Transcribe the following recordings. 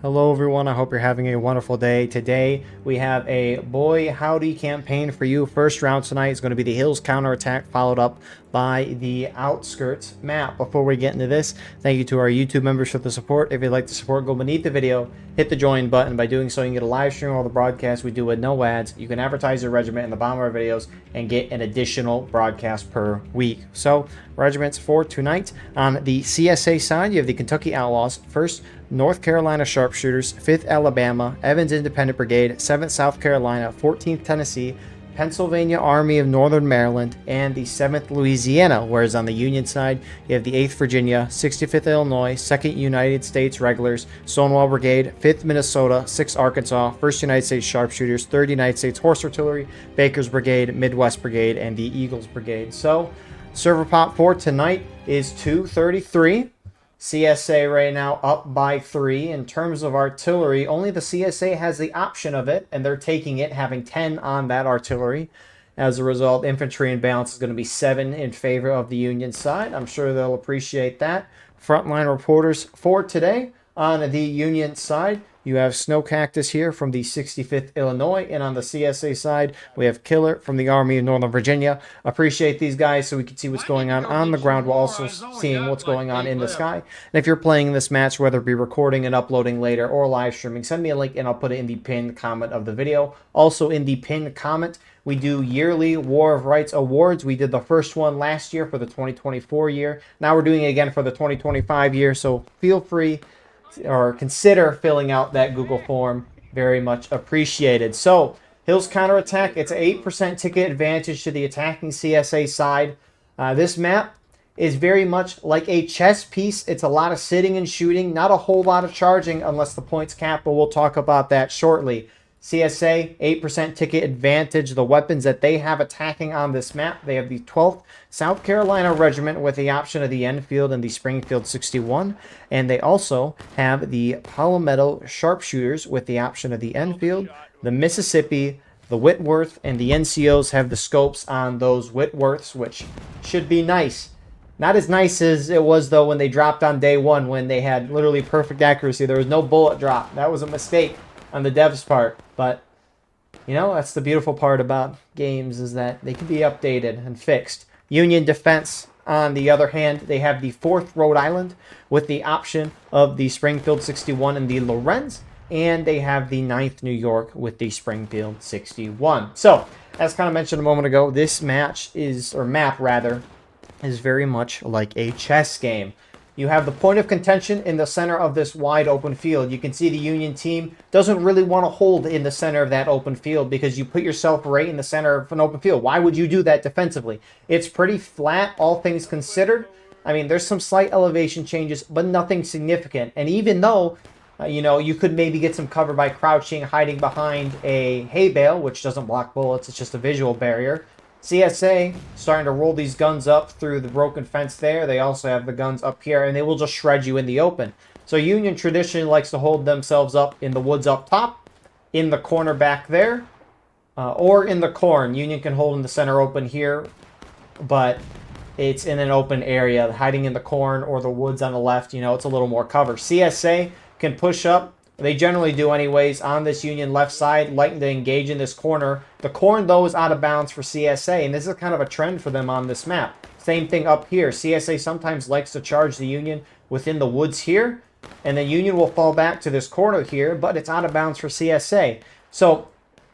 Hello everyone, I hope you're having a wonderful day. Today we have a Boy Howdy campaign for you. First round tonight is going to be the Hills Counterattack, followed up by the Outskirts map. Before we get into this, thank you to our YouTube members for the support. If you'd like to support, go beneath the video, hit the join button. By doing so, you can get a live stream of all the broadcasts we do with no ads. You can advertise your regiment in the bottom of our videos and get an additional broadcast per week. So, regiments for tonight. On the CSA side, you have the Kentucky Outlaws, 1st North Carolina Sharpshooters, 5th Alabama, Evans Independent Brigade, 7th South Carolina, 14th Tennessee, Pennsylvania Army of Northern Maryland, and the 7th Louisiana, whereas on the Union side, you have the 8th Virginia, 65th Illinois, 2nd United States Regulars, Stonewall Brigade, 5th Minnesota, 6th Arkansas, 1st United States Sharpshooters, 3rd United States Horse Artillery, Baker's Brigade, Midwest Brigade, and the Eagles Brigade. So, server pop for tonight is 233. CSA right now up by 3. In terms of artillery, only the CSA has the option of it, and they're taking it, having 10 on that artillery. As a result, infantry and balance is going to be 7 in favor of the Union side. I'm sure they'll appreciate that. Frontline reporters for today. On the Union side, you have Snow Cactus here from the 65th Illinois, and on the CSA side, we have Killer from the Army of Northern Virginia. Appreciate these guys so we can see what's going on the ground while also seeing what's going on in the sky. And if you're playing this match, whether it be recording and uploading later or live streaming, send me a link and I'll put it in the pinned comment of the video. Also in the pinned comment, we do yearly War of Rights awards. We did the first one last year for the 2024 year. Now we're doing it again for the 2025 year, so feel free or consider filling out that Google form. Very much appreciated. So, Hills Counterattack, it's an 8% ticket advantage to the attacking CSA side. This map is very much like a chess piece. It's a lot of sitting and shooting, not a whole lot of charging unless the points cap, but we'll talk about that shortly. CSA, 8% ticket advantage. The weapons that they have attacking on this map, they have the 12th South Carolina Regiment with the option of the Enfield and the Springfield 61. And they also have the Palmetto Sharpshooters with the option of the Enfield, the Mississippi, the Whitworth, and the NCOs have the scopes on those Whitworths, which should be nice. Not as nice as it was, though, when they dropped on day one, when they had literally perfect accuracy. There was no bullet drop. That was a mistake on the devs part, but you know, that's the beautiful part about games, is that they can be updated and fixed. Union Defense, on the other hand, they have the 4th Rhode Island with the option of the Springfield 61 and the Lorenz, and they have the 9th New York with the Springfield 61. So, as kind of mentioned a moment ago, this match is, or map rather, is very much like a chess game. You have the point of contention in the center of this wide open field. You can see the Union team doesn't really want to hold in the center of that open field because you put yourself right in the center of an open field. Why would you do that defensively? It's pretty flat, all things considered. I mean, there's some slight elevation changes, but nothing significant. And even though, you know, you could maybe get some cover by crouching, hiding behind a hay bale, which doesn't block bullets, it's just a visual barrier. CSA starting to roll these guns up through the broken fence there. They also have the guns up here, and they will just shred you in the open. So Union traditionally likes to hold themselves up in the woods up top, in the corner back there, or in the corn. Union can hold in the center open here, but it's in an open area. Hiding in the corn or the woods on the left, you know, it's a little more cover. CSA can push up. They generally do anyways on this Union left side, liking to engage in this corner. The corn, though, is out of bounds for CSA, and this is kind of a trend for them on this map. Same thing up here. CSA sometimes likes to charge the Union within the woods here, and the Union will fall back to this corner here, but it's out of bounds for CSA. So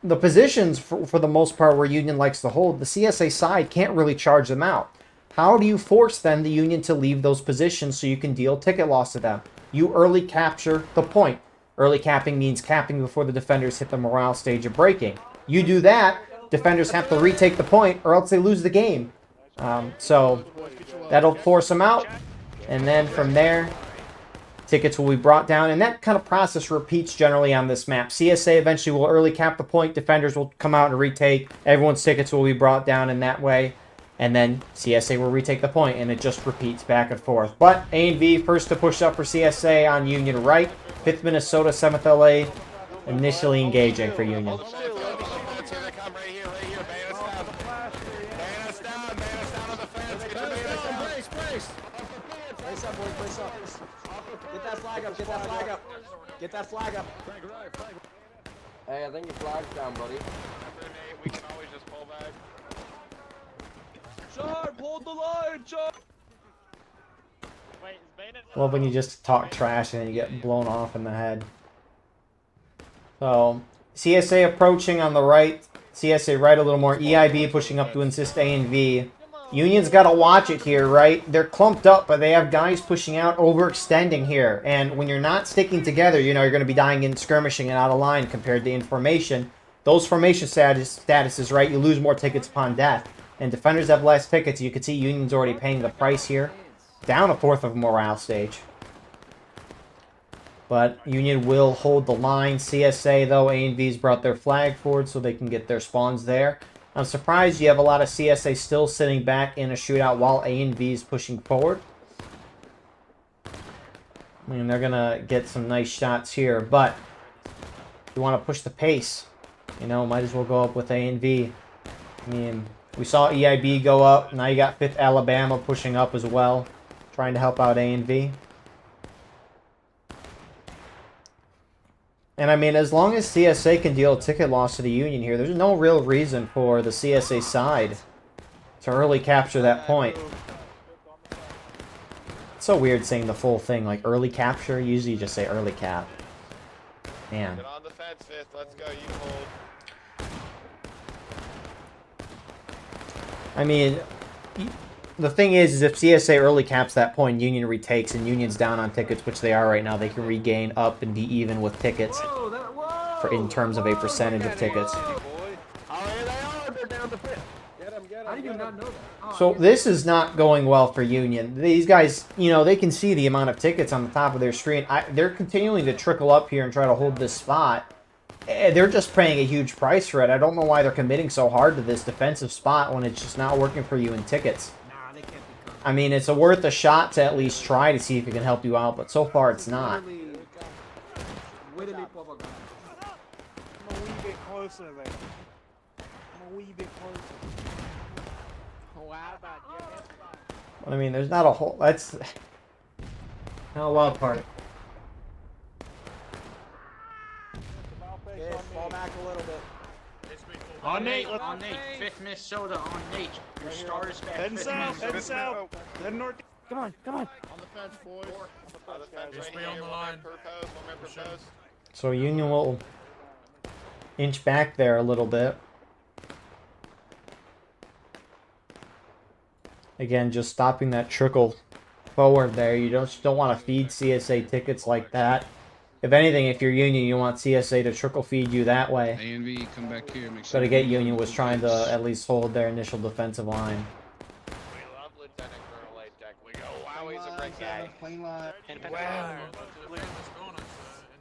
the positions, for the most part, where Union likes to hold, the CSA side can't really charge them out. How do you force then the Union to leave those positions so you can deal ticket loss to them? You early capture the point. Early capping means capping before the defenders hit the morale stage of breaking. You do that, defenders have to retake the point or else they lose the game. So that'll force them out. And then from there, tickets will be brought down. And that kind of process repeats generally on this map. CSA eventually will early cap the point. Defenders will come out and retake. Everyone's tickets will be brought down in that way. And then CSA will retake the point, and it just repeats back and forth. But A and V first to push up for CSA on Union right. 5th Minnesota, 7th LA, initially engaging for Union. Get that flag up, get that flag up. Get that flag up. Hey, I think your flag's down, buddy. We can always just pull back. Sharp, hold the line, Sharp. Wait, is Bayonet? Love when you just talk trash and then you get blown off in the head. So, CSA approaching on the right. CSA right a little more. EIB pushing up to insist A and V. Union's got to watch it here, right? They're clumped up, but they have guys pushing out, overextending here. And when you're not sticking together, you know, you're going to be dying in skirmishing and out of line compared to in formation. Those formation statuses, right? You lose more tickets upon death. And defenders have less tickets. You can see Union's already paying the price here. Down a fourth of morale stage. But Union will hold the line. CSA, though, A and V's brought their flag forward so they can get their spawns there. I'm surprised you have a lot of CSA still sitting back in a shootout while A and V is pushing forward. I mean, they're going to get some nice shots here, but if you want to push the pace, you know, might as well go up with A and V. I mean, we saw EIB go up. Now you got 5th Alabama pushing up as well, trying to help out A and V. And I mean, as long as CSA can deal a ticket loss to the Union here, there's no real reason for the CSA side to early capture that point. It's so weird saying the full thing, like early capture. Usually you just say early cap. Man. Get on the fence, 5th. Let's go. You hold. I mean, the thing is if CSA early caps that point, Union retakes, and Union's down on tickets, which they are right now. They can regain up and be even with tickets for in terms of a percentage of tickets. How do you not know that? So this is not going well for Union. These guys, you know, they can see the amount of tickets on the top of their screen. They're continuing to trickle up here and try to hold this spot. They're just paying a huge price for it. I don't know why they're committing so hard to this defensive spot when it's just not working for you in tickets. I mean, it's worth a shot to at least try to see if it can help you out, but so far it's not. I mean, there's not a whole... That's... not a wild part. Yes, fall back a little bit. On Nate, 5th Minnesota on Nate. Your starters back. Heading south, heading south. Heading north. Come on, come on. On the fence, boys. On the fence Just right stay on here. the One line. man per post. One man per post. So Union will inch back there a little bit. Again, just stopping that trickle forward there. You don't want to feed CSA tickets like that. If anything, if you're Union, you want CSA to trickle feed you that way. A and V, come back here. Make So to get Union was trying to at least hold their initial defensive line. We love Lieutenant Colonel A-Tech. We go, wow, he's a great guy. Wow.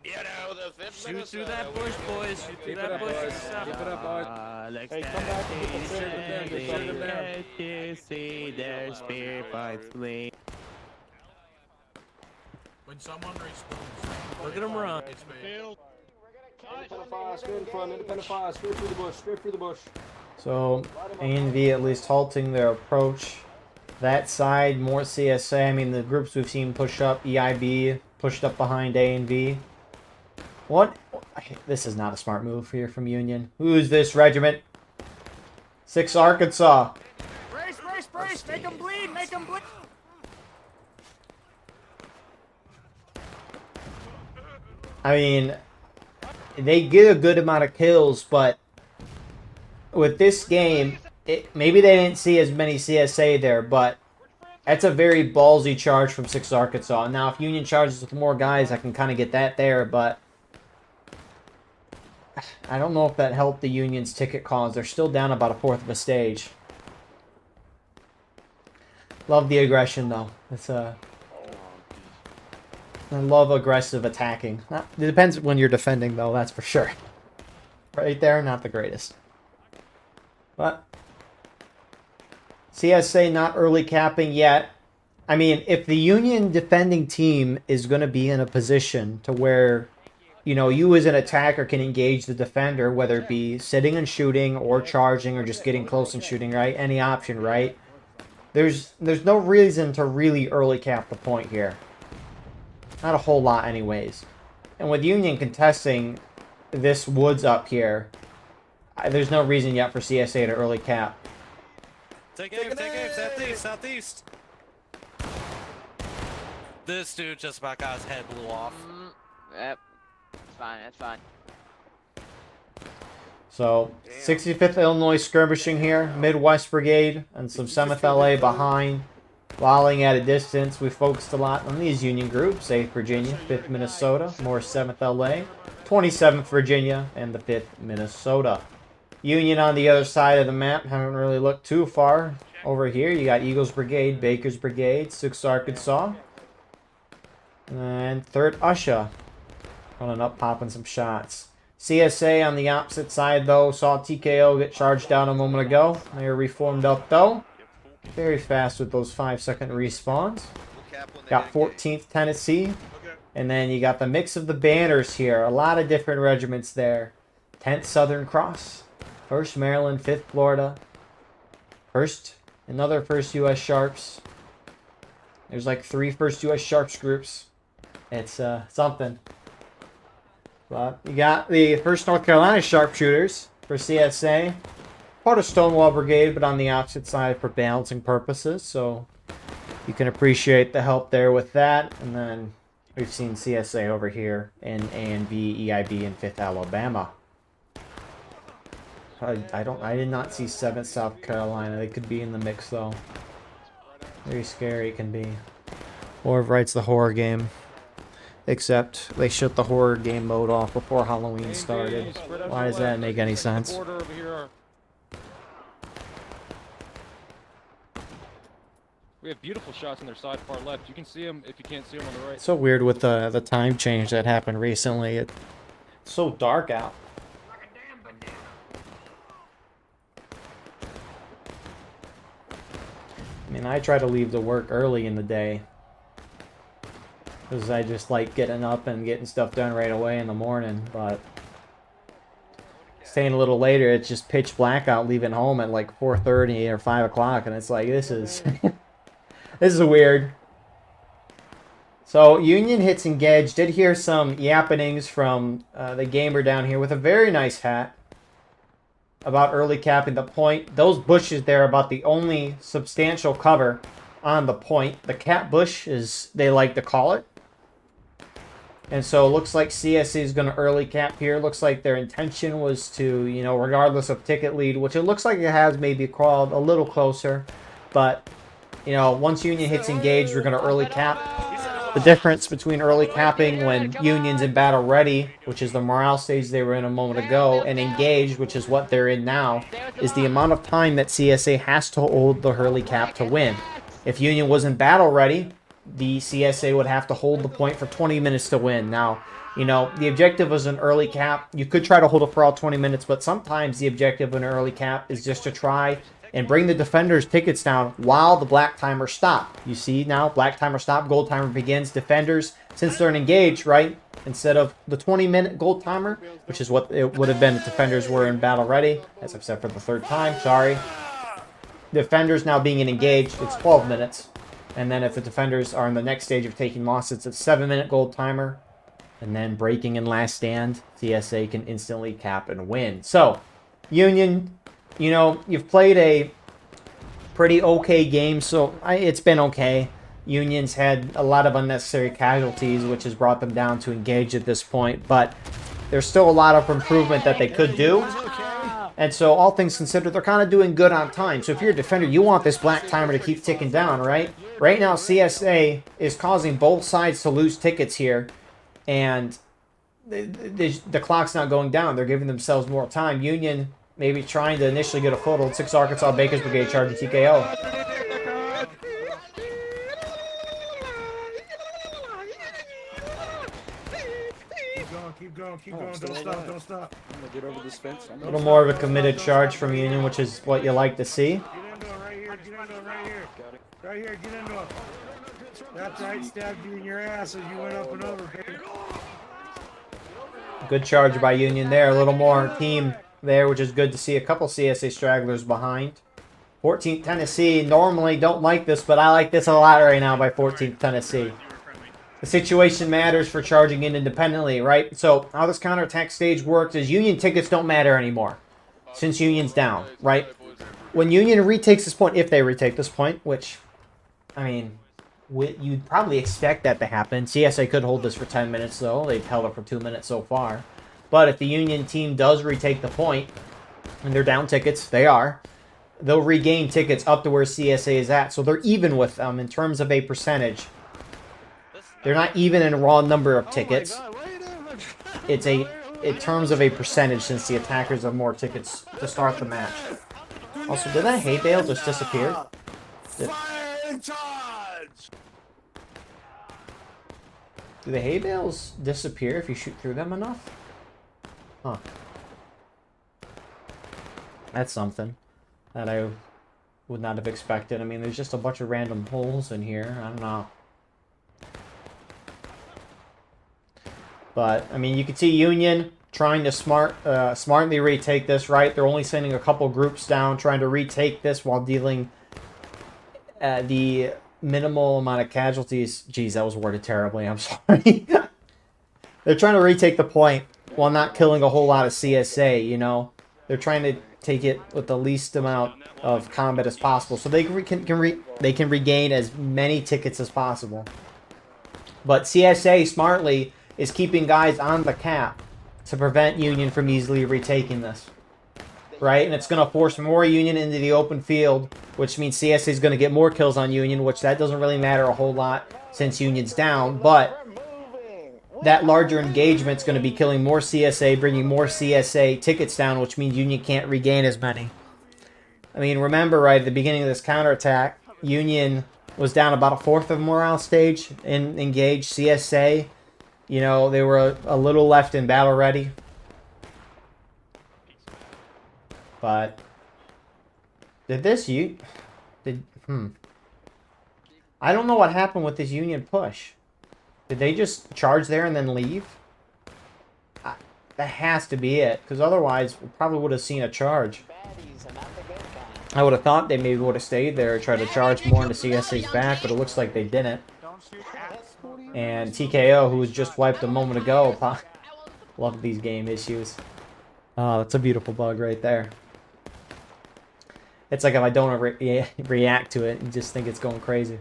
You know, the 5th Shoot through that bush, boys. Shoot through that bush. Keep it up, boys. Hey, come back and get the circle down. To see their spirit fights flee. When someone respawns, Look at him run. it's me. Independent fire, straight in front. Independent fire, straight through the bush. Straight through the bush. So A and V at least halting their approach. That side, more CSA. I mean, the groups we've seen push up, EIB pushed up behind A and V. What? This is not a smart move here from Union. Who is this regiment? 6 Arkansas. Brace, brace, brace! Make him bleed! Make him bleed! I mean, they get a good amount of kills, but with this game, maybe they didn't see as many CSA there, but that's a very ballsy charge from 6 Arkansas. Now, if Union charges with more guys, I can kind of get that there, but I don't know if that helped the Union's ticket cause. They're still down about a fourth of a stage. Love the aggression, though. It's I love aggressive attacking. It depends when you're defending, though, that's for sure. Right there, not the greatest. But CSA not early capping yet. I mean, if the Union defending team is going to be in a position to where, you know, you as an attacker can engage the defender, whether it be sitting and shooting or charging or just getting close and shooting, right? Any option, right? There's no reason to really early cap the point here. Not a whole lot anyways. And with Union contesting this woods up here, there's no reason yet for CSA to early cap. Take aim, southeast, southeast. This dude just about got his head blew off. Yep. It's fine, that's fine. So, 65th Illinois skirmishing here, Midwest Brigade, and some 7th LA behind. Volleying at a distance, we focused a lot on these Union groups, 8th Virginia, 5th Minnesota, more 7th LA, 27th Virginia, and the 5th Minnesota. Union on the other side of the map, haven't really looked too far. Over here, you got Eagles Brigade, Baker's Brigade, 6th Arkansas, and 3rd Usha. Running up, popping some shots. CSA on the opposite side, though, saw TKO get charged down a moment ago. They are reformed up, though. Very fast with those 5-second respawns. Got 14th Tennessee. And then you got the mix of the banners here. A lot of different regiments there. 10th Southern Cross. 1st Maryland, 5th Florida. Another 1st U.S. Sharps. There's like 3 1st U.S. Sharps groups. It's something. But you got the 1st North Carolina Sharpshooters for CSA. Part of Stonewall Brigade, but on the opposite side for balancing purposes. So you can appreciate the help there with that. And then we've seen CSA over here in A&B, EIB, and 5th Alabama. I did not see 7th South Carolina. They could be in the mix though. Very scary it can be. Or writes the horror game. Except they shut the horror game mode off before Halloween started. Why does that make any sense? We have beautiful shots on their side far left. You can see them if you can't see them on the right. It's so weird with the time change that happened recently. It's so dark out. I mean, I try to leave to work early in the day. Because I just like getting up and getting stuff done right away in the morning. But staying a little later, it's just pitch black out, leaving home at like 4:30 or 5 o'clock. And it's like, this is... this is weird. So, Union hits engage. Did hear some yappenings from the gamer down here with a very nice hat about early capping the point. Those bushes there are about the only substantial cover on the point. The cap bush, is they like to call it. And so it looks like CSC is going to early cap here. Looks like their intention was to, you know, regardless of ticket lead, which it looks like it has maybe crawled a little closer. But, you know, once Union hits engage, we're going to early cap. The difference between early capping when Union's in battle ready, which is the morale stage they were in a moment ago, and engaged, which is what they're in now, is the amount of time that CSA has to hold the early cap to win. If Union was in battle ready, the CSA would have to hold the point for 20 minutes to win. Now, you know, the objective was an early cap. You could try to hold it for all 20 minutes, but sometimes the objective of an early cap is just to try and bring the defenders' tickets down while the black timer stop. You see now, black timer stop, gold timer begins. Defenders, since they're engaged, right, instead of the 20-minute gold timer, which is what it would have been if defenders were in battle ready, as I've said for the 3rd time, sorry. Defenders now being engaged, it's 12 minutes. And then if the defenders are in the next stage of taking loss, it's a 7-minute gold timer. And then breaking in last stand, CSA can instantly cap and win. So, Union, you know, you've played a pretty okay game, so it's been okay. Union's had a lot of unnecessary casualties, which has brought them down to engage at this point. But there's still a lot of improvement that they could do. And so, all things considered, they're kind of doing good on time. So if you're a defender, you want this black timer to keep ticking down, right? Right now, CSA is causing both sides to lose tickets here. And the clock's not going down. They're giving themselves more time. Union maybe trying to initially get a foothold. 6 Arkansas Baker's Brigade charging TKO. Keep going, don't stop. I'm gonna get over this fence. A little more of a committed charge from Union, which is what you like to see. Get into it right here, Right here, get into it. That's right, stabbed you in your ass as you went up and over, baby. Good charge by Union there. A little more team there, which is good to see. A couple CSA stragglers behind. 14th Tennessee. Normally don't like this, but I like this a lot right now by 14th Tennessee. The situation matters for charging in independently, right? So how this counterattack stage works is Union tickets don't matter anymore since Union's down, right? When Union retakes this point, if they retake this point, which, I mean, you'd probably expect that to happen. CSA could hold this for 10 minutes, though. They've held it for 2 minutes so far. But if the Union team does retake the point, and they're down tickets, they are, they'll regain tickets up to where CSA is at. So they're even with them in terms of a percentage. They're not even in raw number of tickets. It's in terms of a percentage since the attackers have more tickets to start the match. Also, did that hay bale just disappear? Do the hay bales disappear if you shoot through them enough? Huh. That's something that I would not have expected. I mean, there's just a bunch of random holes in here. I don't know. But, I mean, you can see Union trying to smartly retake this, right? They're only sending a couple groups down, trying to retake this while dealing the minimal amount of casualties. Jeez, that was worded terribly. I'm sorry. They're trying to retake the point while not killing a whole lot of CSA, you know? They're trying to take it with the least amount of combat as possible so they can regain as many tickets as possible. But CSA, smartly, is keeping guys on the cap to prevent Union from easily retaking this. Right? And it's going to force more Union into the open field, which means CSA is going to get more kills on Union, which that doesn't really matter a whole lot since Union's down. But that larger engagement is going to be killing more CSA, bringing more CSA tickets down, which means Union can't regain as many. I mean, remember, right, at the beginning of this counterattack, Union was down about a fourth of morale stage in engaged. CSA, you know, they were a little left in battle ready. But I don't know what happened with this Union push. Did they just charge there and then leave? That has to be it, because otherwise we probably would have seen a charge. I would have thought they maybe would have stayed there, tried to charge more into CSA's back, but it looks like they didn't. And TKO, who was just wiped a moment ago, love these game issues. Oh, that's a beautiful bug right there. It's like if I don't react to it and just think it's going crazy.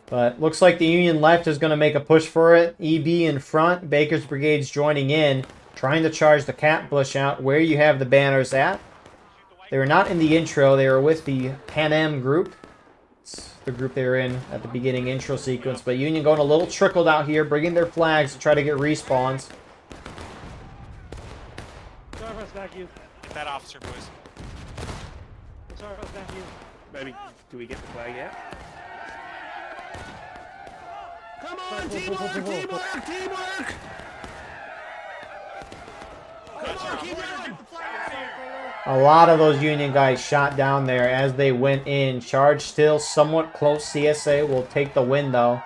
But looks like the Union left is going to make a push for it. EB in front, Baker's Brigade's joining in, trying to charge the cat bush out where you have the banners at. They were not in the intro, they were with the Pan Am group. It's the group they were in at the beginning intro sequence. But Union going a little trickled out here, bringing their flags to try to get respawns. Get that officer, boys. Baby, do we get the flag yet? Come on, teamwork, teamwork, teamwork! A lot of those Union guys shot down there as they went in. Charge still somewhat close. CSA will take the win, though.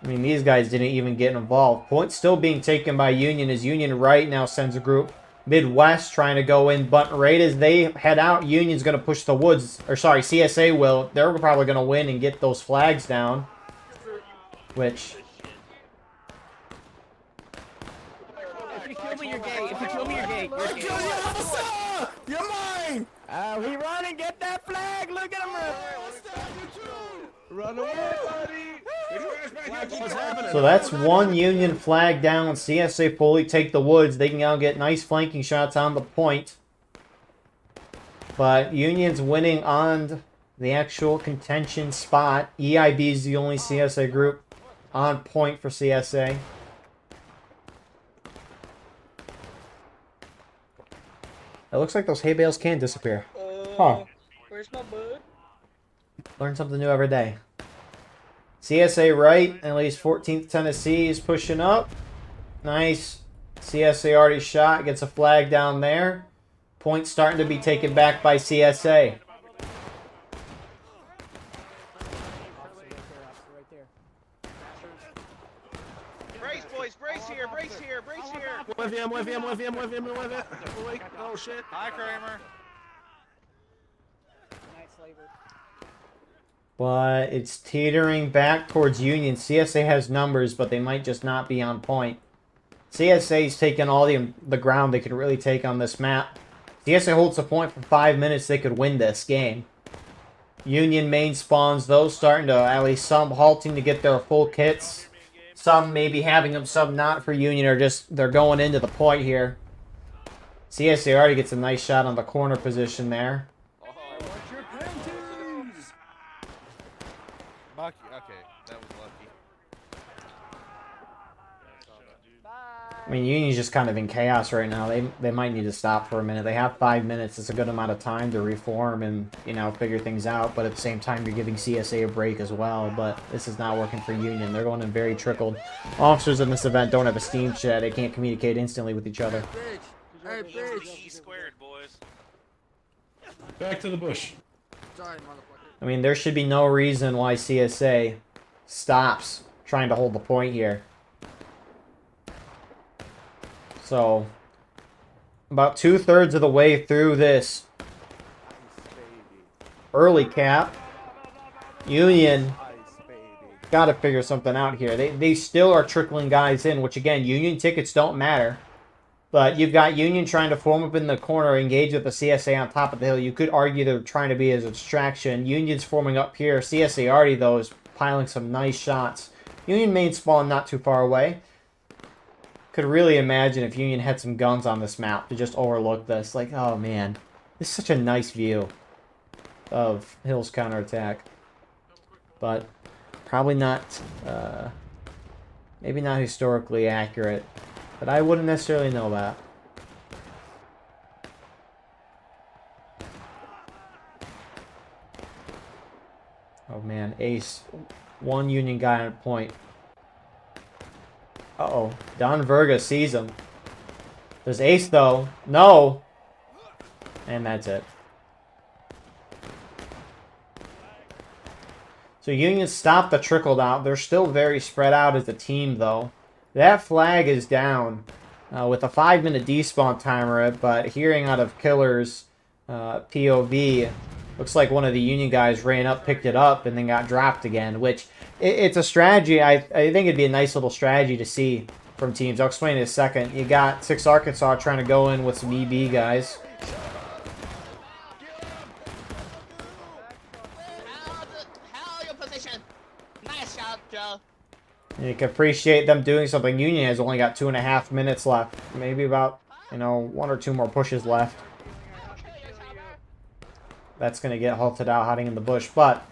I mean, these guys didn't even get involved. Point still being taken by Union as Union right now sends a group Midwest trying to go in. But right as they head out, Union's going to push the woods. Or sorry, CSA will. They're probably going to win and get those flags down. Which... If you kill me, you're gay. If you kill me, you're gay. You're mine! We run and get that flag. Look at him run. Run away, buddy! What's happening? So that's one Union flag down. CSA fully take the woods. They can now get nice flanking shots on the point. But Union's winning on the actual contention spot. EIB is the only CSA group on point for CSA. It looks like those hay bales can disappear. Huh. Where's my bud? Learn something new every day. CSA right, at least 14th Tennessee is pushing up. Nice. CSA already shot, gets a flag down there. Point starting to be taken back by CSA. Brace, boys, brace here, brace here, brace here. With him, with him, with him, with him, with him. Oh, shit. Hi, Kramer. But it's teetering back towards Union. CSA has numbers, but they might just not be on point. CSA's taken all the ground they could really take on this map. CSA holds the point for 5 minutes, they could win this game. Union main spawns, those starting to, at least some halting to get their full kits. Some maybe having them, some not for Union, or just they're going into the point here. CSA already gets a nice shot on the corner position there. Okay, that was lucky. I mean, Union's just kind of in chaos right now. They might need to stop for a minute. They have 5 minutes. It's a good amount of time to reform and, you know, figure things out. But at the same time, you're giving CSA a break as well. But this is not working for Union. They're going in very trickled. Officers in this event don't have a steam chat. They can't communicate instantly with each other. Hey, bitch. E squared, boys. Back to the bush. Sorry, motherfucker. I mean, there should be no reason why CSA stops trying to hold the point here. So, about 2/3 of the way through this early cap, Union got to figure something out here. They still are trickling guys in, which again, Union tickets don't matter. But you've got Union trying to form up in the corner, engage with the CSA on top of the hill. You could argue they're trying to be as a distraction. Union's forming up here. CSA already, though, is piling some nice shots. Union main spawn not too far away. Could really imagine if Union had some guns on this map to just overlook this. Like, oh man, this is such a nice view of Hill's counterattack. But probably not, maybe not historically accurate. But I wouldn't necessarily know that. Oh man, ace. One Union guy on point. Uh-oh. Don Verga sees him. There's ace though. No! And that's it. So Union stopped the trickle out. They're still very spread out as a team though. That flag is down with a 5-minute despawn timer, but hearing out of Killer's POV, looks like one of the Union guys ran up, picked it up, and then got dropped again, which it's a strategy. I think it'd be a nice little strategy to see from teams. I'll explain in a second. You got 6 Arkansas trying to go in with some EB guys. Hell your position. Nice shot, Joe. And you can appreciate them doing something. Union has only got 2.5 minutes left. Maybe about, you know, 1 or 2 more pushes left. That's going to get halted out, hiding in the bush. But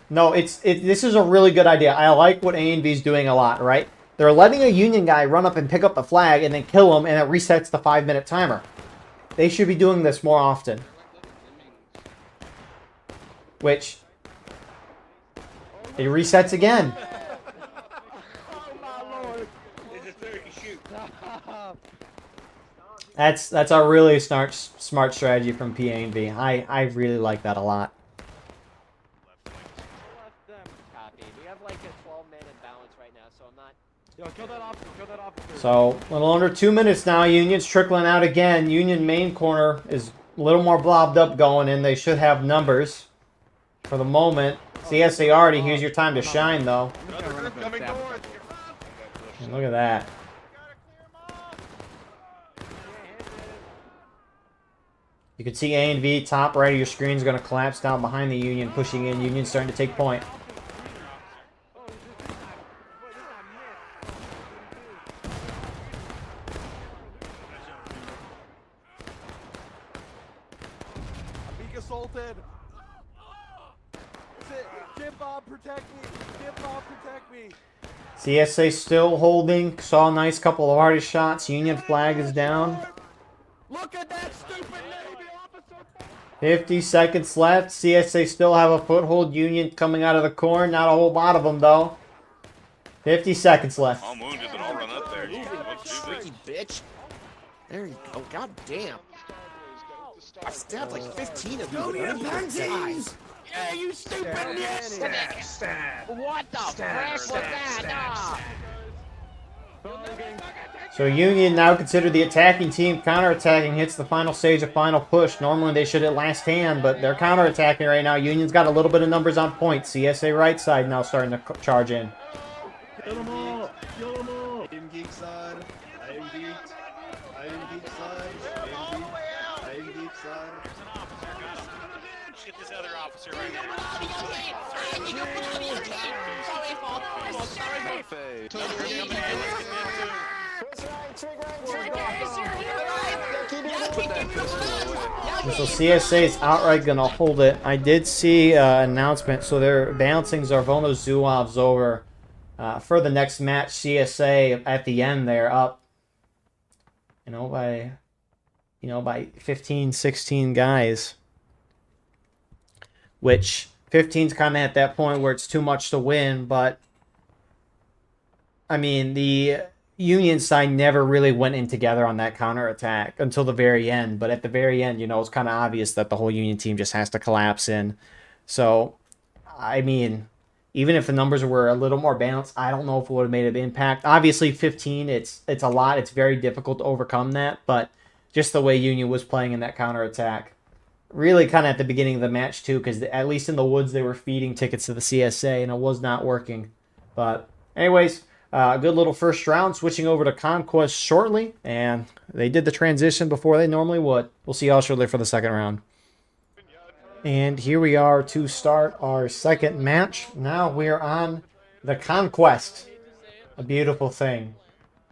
no, this is a really good idea. I like what A&B's doing a lot, right? They're letting a Union guy run up and pick up the flag and then kill him, and it resets the 5-minute timer. They should be doing this more often. Which, it resets again. That's a really smart strategy from PA&B. I really like that a lot. Copy. We have like a 12-man imbalance right now, so I'm not. Yo, kill that officer, kill that officer. So, a little under 2 minutes now. Union's trickling out again. Union main corner is a little more blobbed up going in. They should have numbers for the moment. CSA already, here's your time to shine, though. Coming north. And look at that. You can see A&V, top right of your screen is going to collapse down behind the Union, pushing in. Union starting to take point. I'm being assaulted. Get Bob, protect me. Get Bob, protect me. CSA still holding. Saw a nice couple of hardest shots. Union flag is down. Look at that stupid Navy officer. 50 seconds left. CSA still have a foothold. Union coming out of the corner. Not a whole lot of them, though. 50 seconds left. I'm wounded, but I'll run up there. Freaky bitch. There you go. God damn. I've stabbed like 15 of you. Guys. Yeah, you stupid bitch. What the frick was that? So Union, now considered the attacking team, counterattacking, hits the final stage of final push. Normally they should at last hand, but they're counterattacking right now. Union's got a little bit of numbers on point. CSA right side now starting to charge in. Kill them all! Kill them all! I am geek side. I am geeked. I am geek side. I am geek side. Get this other officer right here. So CSA is outright going to hold it. I did see an announcement, so they're bouncing Zarvona Zuovs over for the next match. CSA at the end there up, by 15, 16 guys, which 15's kind of at that point where it's too much to win. But I mean, the Union side never really went in together on that counterattack until the very end. But at the very end, it's kind of obvious that the whole Union team just has to collapse in. So, I mean, even if the numbers were a little more balanced, I don't know if it would have made an impact. Obviously, 15, it's a lot. It's very difficult to overcome that. But just the way Union was playing in that counterattack, really kind of at the beginning of the match, too, because at least in the woods, they were feeding tickets to the CSA, and it was not working. But anyways, good little first round, switching over to Conquest shortly, and they did the transition before they normally would. We'll see y'all shortly for the second round. And here we are to start our second match. Now we're on the Conquest. A beautiful thing.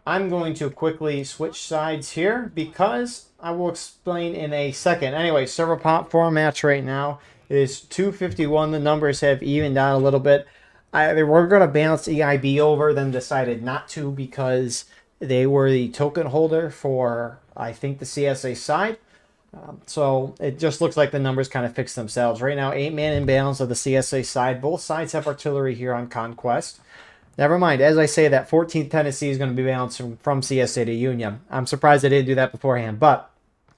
I'm going to quickly switch sides here because I will explain in a second. Anyway, server pop for a match right now is 251. The numbers have evened out a little bit. They were going to bounce EIB over, then decided not to because they were the token holder for, I think, the CSA side. So it just looks like the numbers kind of fixed themselves. Right now, 8-man imbalance of the CSA side. Both sides have artillery here on Conquest. Never mind, as I say, that 14th Tennessee is going to be balanced from CSA to Union. I'm surprised they didn't do that beforehand. But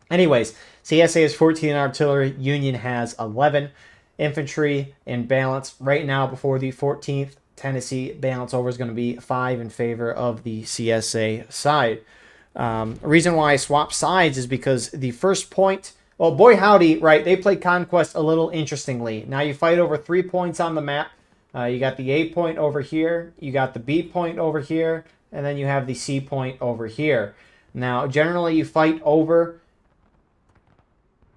anyways, CSA has 14 artillery. Union has 11. Infantry in balance right now before the 14th Tennessee balance over is going to be 5 in favor of the CSA side. Reason why I swapped sides is because the first point, well, boy howdy, right, they play Conquest a little interestingly. Now you fight over 3 points on the map. You got the A point over here, you got the B point over here, and then you have the C point over here. Now, generally you fight over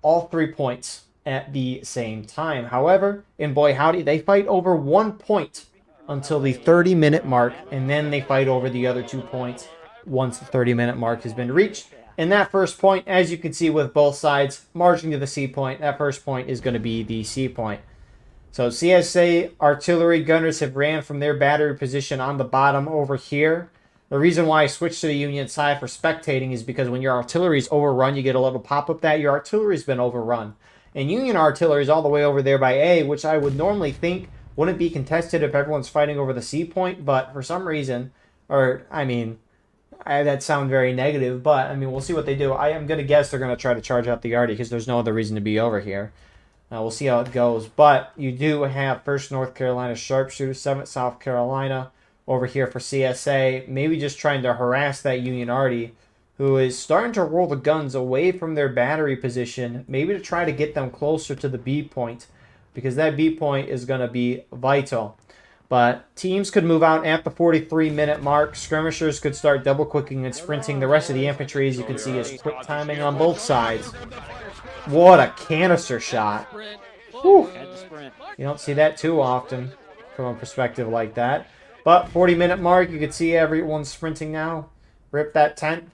all 3 points at the same time. However, in boy howdy, they fight over 1 point until the 30-minute mark, and then they fight over the other 2 points once the 30-minute mark has been reached. And that first point, as you can see with both sides, marching to the C point, that first point is going to be the C point. So CSA artillery gunners have ran from their battery position on the bottom over here. The reason why I switched to the Union side for spectating is because when your artillery is overrun, you get a little pop-up that your artillery's been overrun. And Union artillery is all the way over there by A, which I would normally think wouldn't be contested if everyone's fighting over the C point, but for some reason, that sounds very negative, but I mean, we'll see what they do. I am going to guess they're going to try to charge out the arty because there's no other reason to be over here. We'll see how it goes. But you do have 1st North Carolina sharpshooters, 7th South Carolina over here for CSA. Maybe just trying to harass that Union arty, who is starting to roll the guns away from their battery position, maybe to try to get them closer to the B point, because that B point is going to be vital. But teams could move out at the 43-minute mark. Skirmishers could start double-quicking and sprinting. The rest of the infantry, as you can see, is quick timing on both sides. What a canister shot. Whew. You don't see that too often from a perspective like that. But 40-minute mark, you can see everyone sprinting now. Rip that tent.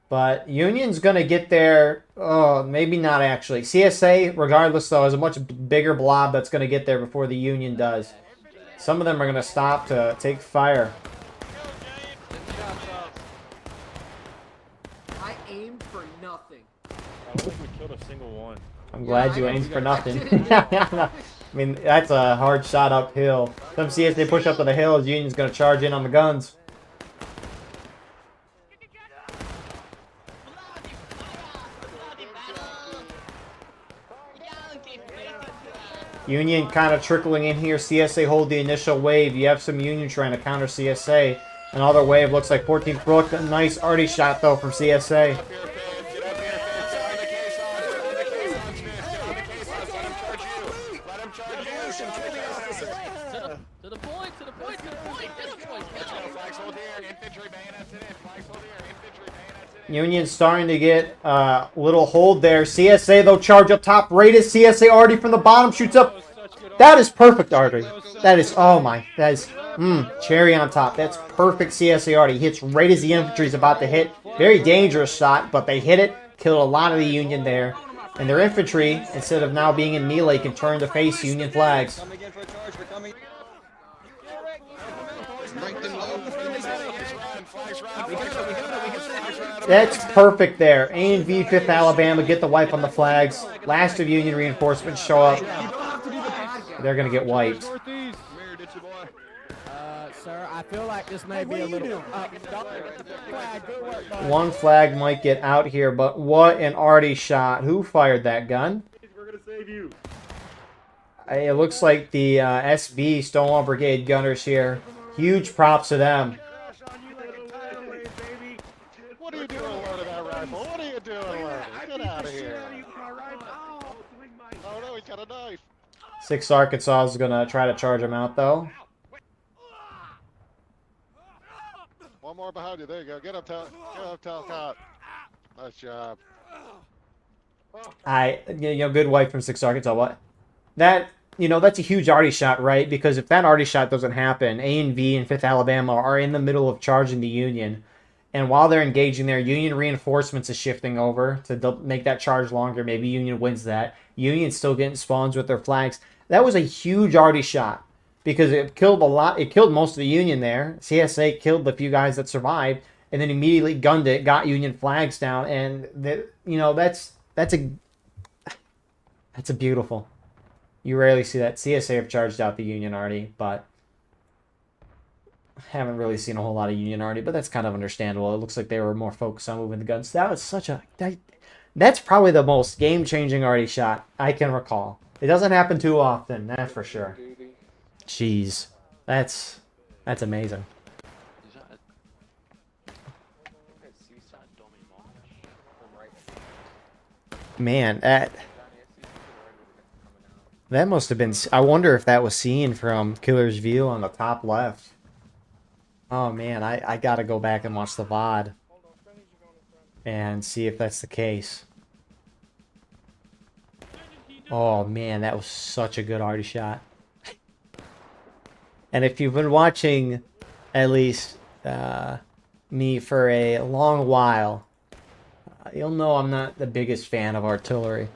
But Union's going to get there. Oh, maybe not actually. CSA, regardless, though, is a much bigger blob that's going to get there before the Union does. Some of them are going to stop to take fire. I aimed for nothing. I don't think we killed a single one. I'm glad you aimed for nothing. I mean, that's a hard shot uphill. Some CSA push up to the hills. Union's going to charge in on the guns. Union kind of trickling in here. CSA hold the initial wave. You have some Union trying to counter CSA. Another wave, looks like 14th Brook. A nice arty shot, though, from CSA. To the point, to the point, to the point, to the point. Flags hold here, infantry bayonets in it, flags hold here, infantry bayonets in it. Union starting to get a little hold there. CSA, though, charge up top. Rated CSA arty from the bottom, shoots up. That is perfect arty. That is, oh my, that is, cherry on top. That's perfect CSA arty. Hits right as the infantry is about to hit. Very dangerous shot, but they hit it. Killed a lot of the Union there. And their infantry, instead of now being in melee, can turn to face Union flags. That's perfect there. A and V 5th Alabama get the wipe on the flags. Last of Union reinforcements show up. They're going to get wiped. Sir, I feel like this may be a little... One flag might get out here, but what an arty shot. Who fired that gun? We're gonna save you. It looks like the SB Stonewall Brigade gunners here. Huge props to them. What are you doing loading that rifle? What are you doing loading? Get out of here. Oh no, he's got a knife. 6th Arkansas is going to try to charge him out, though. One more behind you. There you go. Get up, Talcott. Nice job. Good wipe from 6th Arkansas. What? That, that's a huge arty shot, right? Because if that arty shot doesn't happen, A and V and 5th Alabama are in the middle of charging the Union. And while they're engaging there, Union reinforcements is shifting over to make that charge longer. Maybe Union wins that. Union's still getting spawns with their flags. That was a huge arty shot because it killed a lot. It killed most of the Union there. CSA killed the few guys that survived, and then immediately gunned it, got Union flags down, and that's a beautiful. You rarely see that. CSA have charged out the Union arty, but haven't really seen a whole lot of Union arty. But that's kind of understandable. It looks like they were more focused on moving the guns. That was that's probably the most game-changing arty shot I can recall. It doesn't happen too often, that's for sure. Jeez, that's amazing. Man, that must have been... I wonder if that was seen from Killer's View on the top left. Oh man, I gotta go back and watch the VOD and see if that's the case. Oh man, that was such a good arty shot. And if you've been watching at least me for a long while, you'll know I'm not the biggest fan of artillery.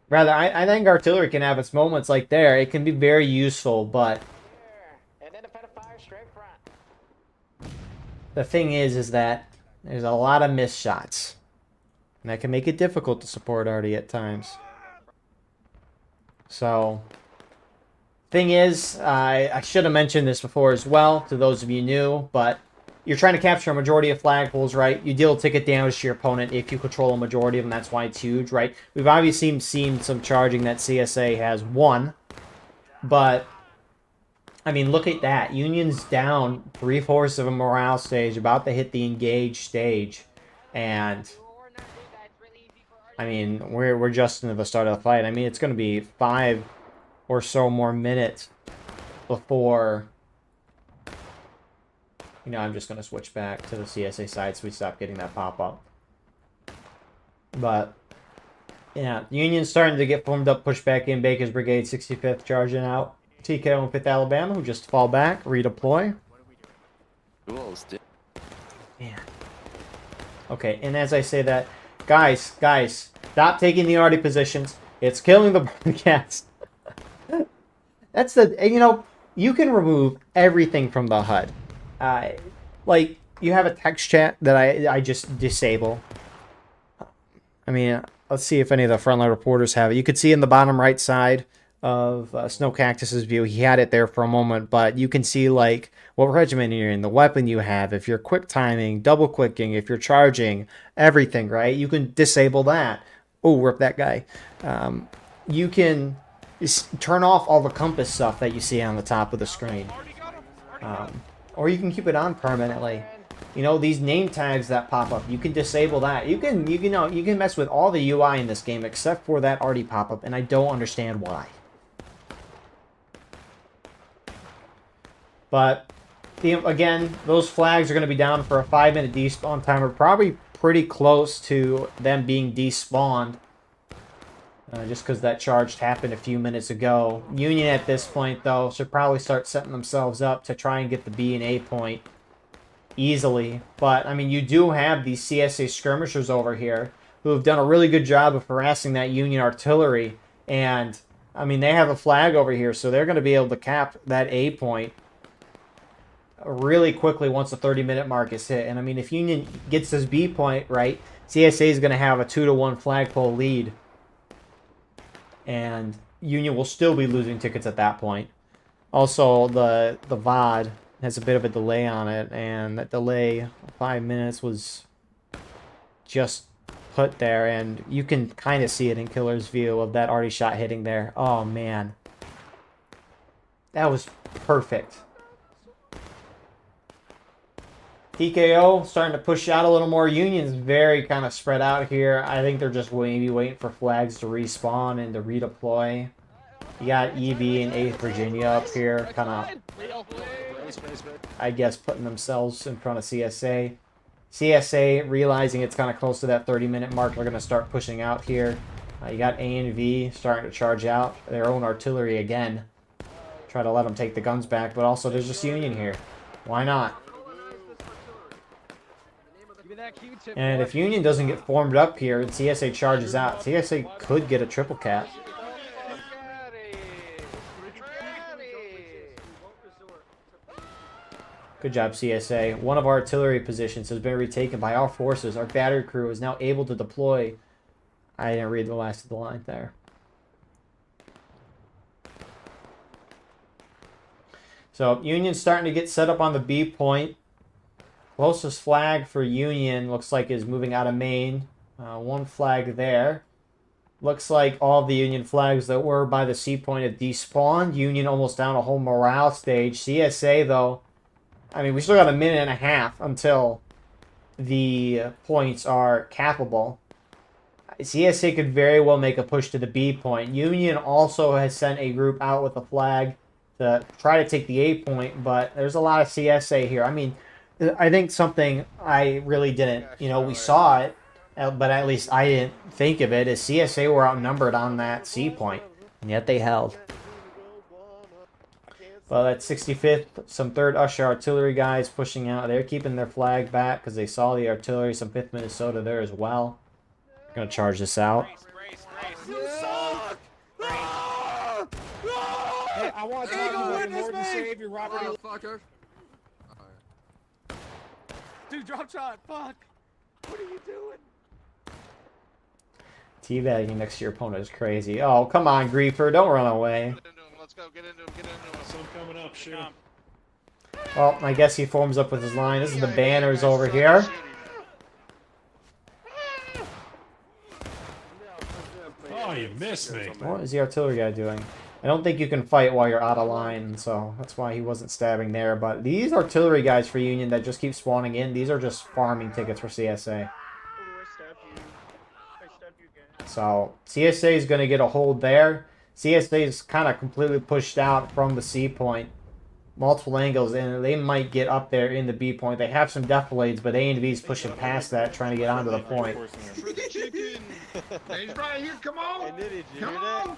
Rather, I think artillery can have its moments like there. It can be very useful, but the thing is that there's a lot of missed shots. And that can make it difficult to support arty at times. So, thing is, I should have mentioned this before as well, to those of you new, but you're trying to capture a majority of flagpoles, right? You deal ticket damage to your opponent if you control a majority of them. That's why it's huge, right? We've obviously seen some charging that CSA has won, but I mean, look at that. Union's down 3/4 of a morale stage, about to hit the engage stage, and I mean, we're just into the start of the fight. I mean, it's going to be 5 or so more minutes before, I'm just going to switch back to the CSA side so we stop getting that pop-up. But, yeah, Union's starting to get formed up, push back in. Baker's Brigade, 65th, charging out. TKO and 5th Alabama, who just fall back, redeploy. Man. Okay, and as I say that, guys, stop taking the arty positions. It's killing the broadcast. That's you can remove everything from the HUD. Like, you have a text chat that I just disable. I mean, let's see if any of the frontline reporters have it. You could see in the bottom right side of Snow Cactus's view, he had it there for a moment, but you can see, like, what regiment you're in, the weapon you have, if you're quick timing, double clicking, if you're charging, everything, right? You can disable that. Oh, rip that guy. You can turn off all the compass stuff that you see on the top of the screen. Or you can keep it on permanently. You know, these name tags that pop up, you can disable that. You can mess with all the UI in this game except for that arty pop-up, and I don't understand why. But again, those flags are going to be down for a 5-minute despawn timer, probably pretty close to them being despawned. Just because that charge happened a few minutes ago. Union at this point, though, should probably start setting themselves up to try and get the B and A point easily. But, I mean, you do have these CSA skirmishers over here who have done a really good job of harassing that Union artillery. And, I mean, they have a flag over here, so they're going to be able to cap that A point really quickly once the 30-minute mark is hit. And, I mean, if Union gets this B point right, CSA is going to have a 2-1 flagpole lead. And Union will still be losing tickets at that point. Also, the VOD has a bit of a delay on it, and that delay, 5 minutes, was just put there, and you can kind of see it in Killer's view of that arty shot hitting there. Oh, man. That was perfect. TKO starting to push out a little more. Union's very kind of spread out here. I think they're just maybe waiting for flags to respawn and to redeploy. You got EB and 8th Virginia up here, kind of, I guess, putting themselves in front of CSA. CSA, realizing it's kind of close to that 30-minute mark, they're going to start pushing out here. You got A and V starting to charge out their own artillery again. Try to let them take the guns back, but also there's just Union here. Why not? And if Union doesn't get formed up here and CSA charges out, CSA could get a triple cap. Good job, CSA. One of our artillery positions has been retaken by our forces. Our battery crew is now able to deploy. I didn't read the last of the line there. So Union's starting to get set up on the B point. Closest flag for Union looks like is moving out of main. One flag there. Looks like all the Union flags that were by the C point have despawned. Union almost down a whole morale stage. CSA, though, I mean, we still got a minute and a half until the points are capable. CSA could very well make a push to the B point. Union also has sent a group out with a flag to try to take the A point, but there's a lot of CSA here. I mean, I think something I really didn't, we saw it, but at least I didn't think of it, is CSA were outnumbered on that C point, and yet they held. Well, that's 65th, some 3rd Usher artillery guys pushing out. They're keeping their flag back because they saw the artillery, some 5th Minnesota there as well. They're going to charge this out. Hey, I want to talk about the Lord and Savior, Robert. Fucker. Dude, drop shot. Fuck. What are you doing? Teabagging next to your opponent is crazy. Oh, come on, Griefer. Don't run away. Let's go. Get into him. Get into him. Some coming up. Shoot him. Well, I guess he forms up with his line. This is the banners over here. Oh, you missed me. What is the artillery guy doing? I don't think you can fight while you're out of line, so that's why he wasn't stabbing there. But these artillery guys for Union that just keep spawning in, these are just farming tickets for CSA. So CSA is going to get a hold there. CSA is kind of completely pushed out from the C point. Multiple angles, and they might get up there in the B point. They have some defilades, but A and V is pushing past that, trying to get onto the point. He's right here. Come on. Come on.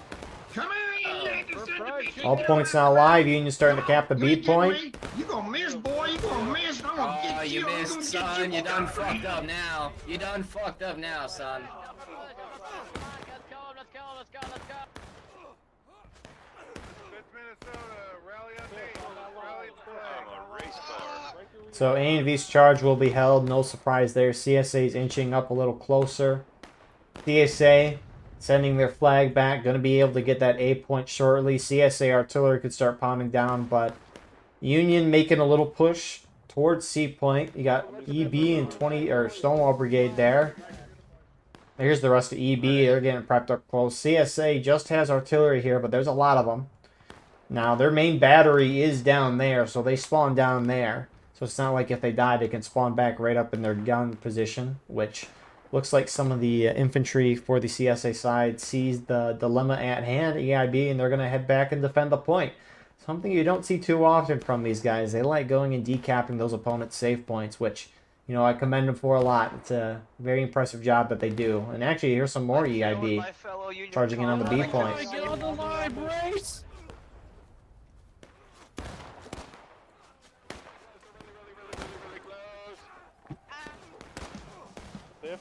Come in. All points now live. Union starting to cap the B point. You gonna miss, boy. You gonna miss. I'm gonna get you. You missed, son. You done fucked up now. You done fucked up now, son. So A and V's charge will be held. No surprise there. CSA is inching up a little closer. CSA sending their flag back. Going to be able to get that A point shortly. CSA artillery could start pounding down, but Union making a little push towards C point. You got EB and Stonewall Brigade there. Here's the rest of EB. They're getting prepped up close. CSA just has artillery here, but there's a lot of them. Now, their main battery is down there, so they spawn down there. So it's not like if they die, they can spawn back right up in their gun position, which looks like some of the infantry for the CSA side sees the dilemma at hand, EIB, and they're going to head back and defend the point. Something you don't see too often from these guys. They like going and decapping those opponents' save points, which, you know, I commend them for a lot. It's a very impressive job that they do. And actually, here's some more EIB charging in on the B point. Get on the line, brace!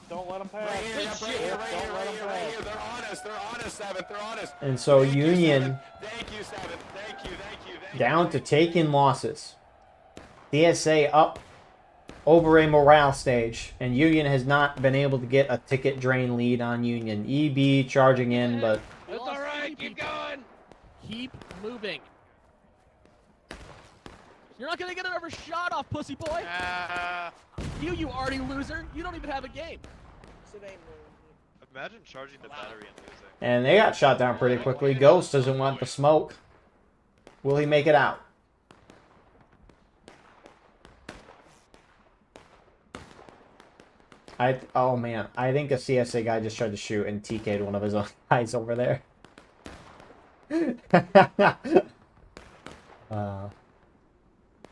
Don't let them pass. Right here, They're on us. They're on us, 7th. They're on us. And so Union Thank you, 7th. Thank you. down to take in losses. CSA up over a morale stage, and Union has not been able to get a ticket drain lead on Union. EB charging in, but That's all right. Keep going. Keep moving. You're not gonna get another shot off, pussy boy. You already loser. You don't even have a game. Imagine charging the battery and losing. and they got shot down pretty quickly. Ghost doesn't want the smoke. Will he make it out? Oh man, I think a CSA guy just tried to shoot and TK'd one of his own guys over there.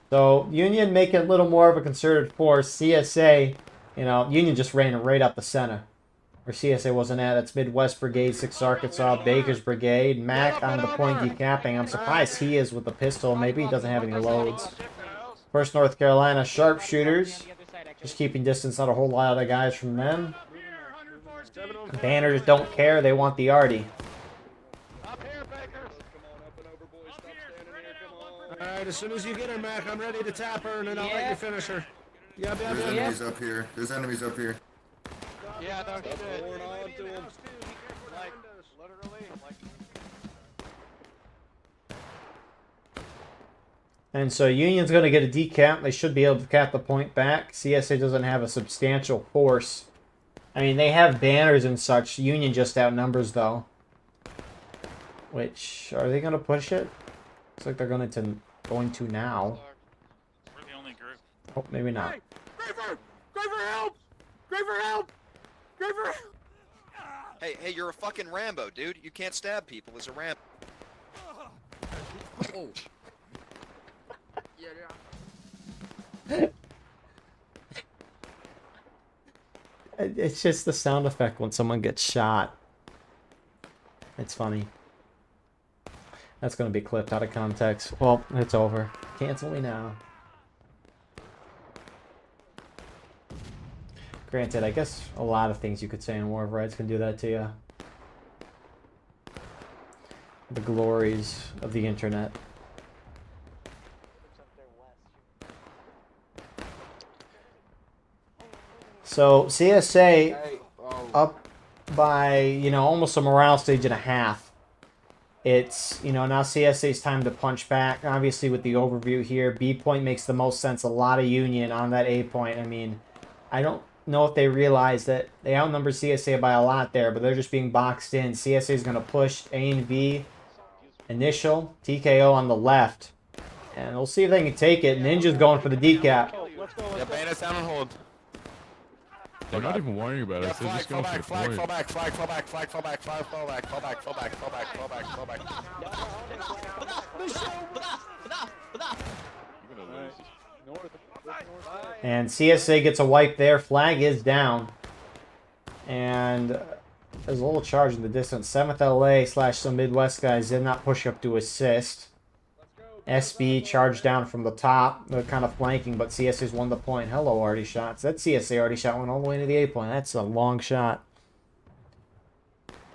So Union making a little more of a concerted force. CSA, you know, Union just ran right up the center where CSA wasn't at. That's Midwest Brigade, 6th Arkansas, Baker's Brigade. Mac on the point decapping. I'm surprised he is with the pistol. Maybe he doesn't have any loads. 1st North Carolina sharpshooters. Just keeping distance, not a whole lot of guys from them. Banners don't care. They want the arty. Alright, as soon as you get her, Mac, I'm ready to tap her, and then I'll let you finish her. Yeah. There's enemies up here. There's enemies up here. Yeah, no shit. And so Union's going to get a decap. They should be able to cap the point back. CSA doesn't have a substantial force. I mean, they have banners and such. Union just outnumbers, though. Which, are they going to push it? Looks like they're going to now. We're the only group. Oh, maybe not. Graver, help! Graver, help! Graver! Hey, you're a fucking Rambo, dude. You can't stab people as a Rambo. Oh. It's just the sound effect when someone gets shot. It's funny. That's going to be clipped out of context. Well, it's over. Cancel me now. Granted, I guess a lot of things you could say in War of Rights can do that to you. The glories of the internet. So CSA up by, you know, almost a morale stage and a half. It's, you know, now CSA's time to punch back. Obviously with the overview here, B point makes the most sense. A lot of Union on that A point. I mean, I don't know if they realize that they outnumber CSA by a lot there, but they're just being boxed in. CSA is going to push A and V. Initial, TKO on the left. And we'll see if they can take it. Ninja's going for the decap. Yeah, bandits down and hold. They're not even worrying about us. They're just going for the point. Fall back. And CSA gets a wipe there. Flag is down. And there's a little charge in the distance. 7th LA / some Midwest guys did not push up to assist. SB charged down from the top. They're kind of flanking, but CSA's won the point. Hello, arty shots. That CSA arty shot went all the way to the A point. That's a long shot.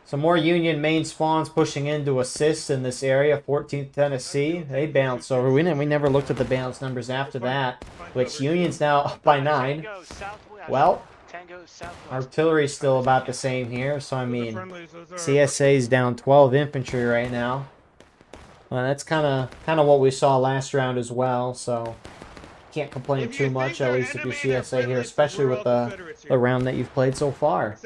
Some more Union main spawns pushing in to assist in this area. 14th Tennessee. They bounced over. We never looked at the bounce numbers after that, which Union's now up by 9. Well, artillery's still about the same here, so I mean, CSA's down 12 infantry right now. Well, that's kind of what we saw last round as well, so can't complain too much, at least if you're CSA here, especially with the round that you've played so far.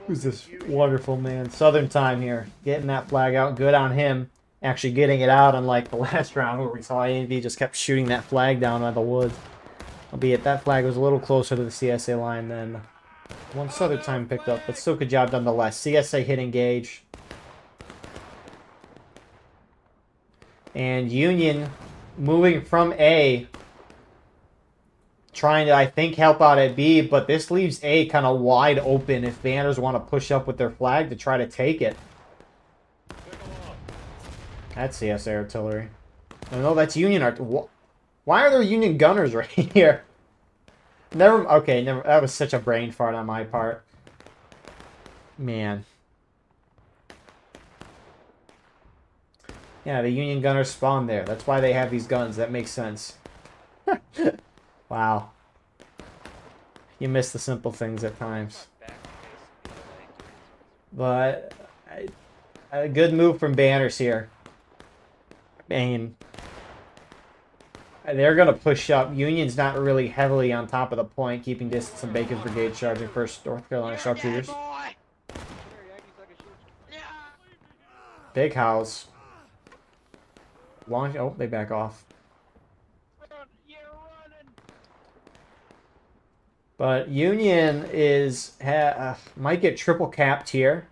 Who's this wonderful man? Southern Time here, getting that flag out. Good on him. actually getting it out, unlike the last round where we saw A&V just kept shooting that flag down by the woods. Albeit that flag was a little closer to the CSA line than once other time picked up, but still good job nonetheless. CSA hit engage. And Union moving from A, trying to, I think, help out at B, but this leaves A kind of wide open if banners want to push up with their flag to try to take it. That's CSA artillery. Oh, no, that's Union art. Why are there Union gunners right here? Okay, never. That was such a brain fart on my part. Man. Yeah, the Union gunners spawned there. That's why they have these guns. That makes sense. Wow. You miss the simple things at times. But a good move from banners here. I mean, they're going to push up. Union's not really heavily on top of the point, keeping distance, and Bacon's brigade charging first North Carolina sharpshooters. Big house. Launch. Oh, they back off. But Union is might get triple capped here,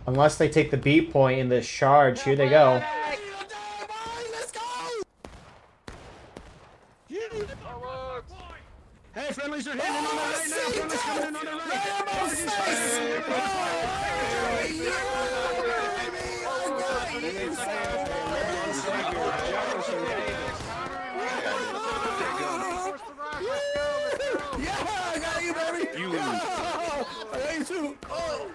unless they take the B point in this charge. Here they go. Hey, friendlies are hitting on the right now. Friendlies coming in on the Yeah, I got you, baby. You lose. I got you too. Oh.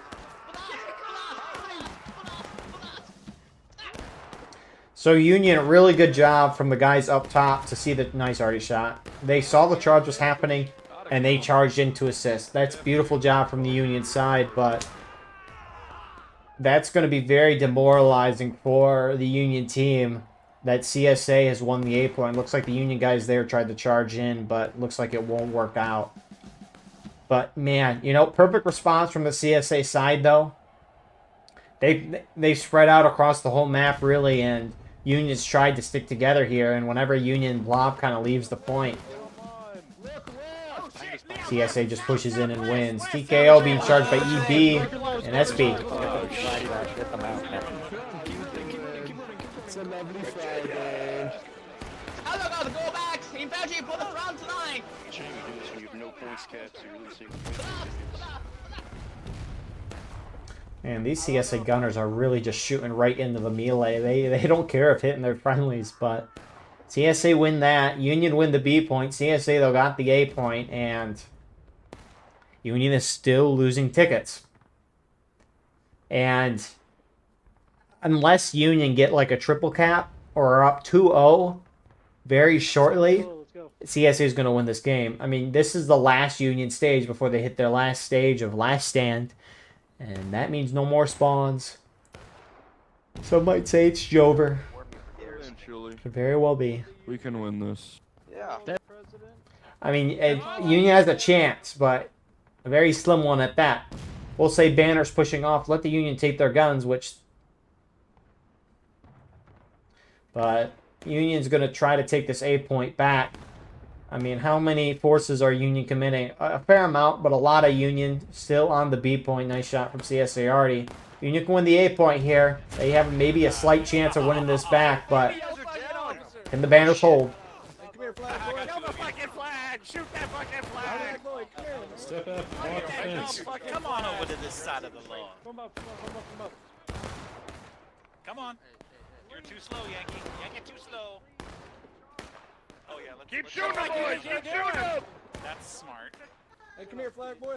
So Union, really good job from the guys up top to see the nice already shot. They saw the charge was happening, and they charged in to assist. That's beautiful job from the Union side, but that's going to be very demoralizing for the Union team. That CSA has won the A point. Looks like the Union guys there tried to charge in, but looks like it won't work out. But man, you know, perfect response from the CSA side though. They spread out across the whole map really, and Union's tried to stick together here, and whenever Union blob kind of leaves the point, CSA just pushes in and wins. TKO being charged by EB and SB. It's a lovely Friday. Hello, guys, go back! Infantry for the front line! Shame you do this when you have no points caps, so you're really seeing And these CSA gunners are really just shooting right into the melee. They don't care if hitting their friendlies, but CSA win that. Union win the B point. CSA, though, got the A point, and Union is still losing tickets. And unless Union get like a triple cap or are up 2-0 very shortly, CSA is going to win this game. I mean, this is the last Union stage before they hit their last stage of last stand. And that means no more spawns. Some might say it's Jover. Eventually. Could very well be. We can win this. Yeah. I mean, Union has a chance, but a very slim one at that. We'll say banners pushing off. Let the Union take their guns, which... But Union's going to try to take this A point back. I mean, how many forces are Union committing? A fair amount, but a lot of Union still on the B point. Nice shot from CSA Howdy. Union can win the A point here. They have maybe a slight chance of winning this back, but can the banners hold? Come here, flag. Kill the fucking flag. Shoot that fucking flag. Step up, walk the fence. Come on over to this side of the lawn. Come up. Come on. You're too slow, Yankee. Yankee, too slow. Oh yeah, let's keep shooting them, boys. Keep shooting them. That's smart. Hey, come here, flag boy.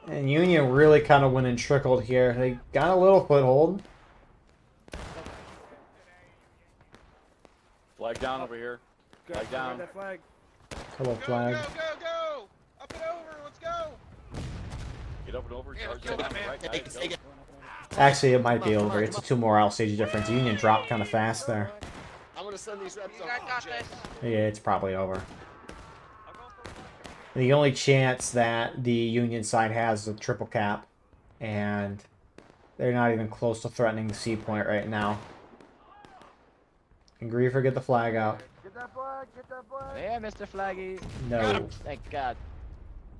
And Union really kind of went and trickled here. They got a little foothold. Flag down over here. Flag down. That flag. Hello, flag. Go! Up and over, let's go! Get up and over. Charge Kill that down. man. Right, guys, go. Actually, it might be over. It's a 2 morale stage difference. Union dropped kind of fast there. I'm gonna send these reps I got this. Yeah, it's probably over. The only chance that the Union side has is a triple cap, and They're not even close to threatening the C point right now. Can Griefer get the flag out? Get that flag, get that flag. Yeah, Mr. Flaggy. No. Thank God.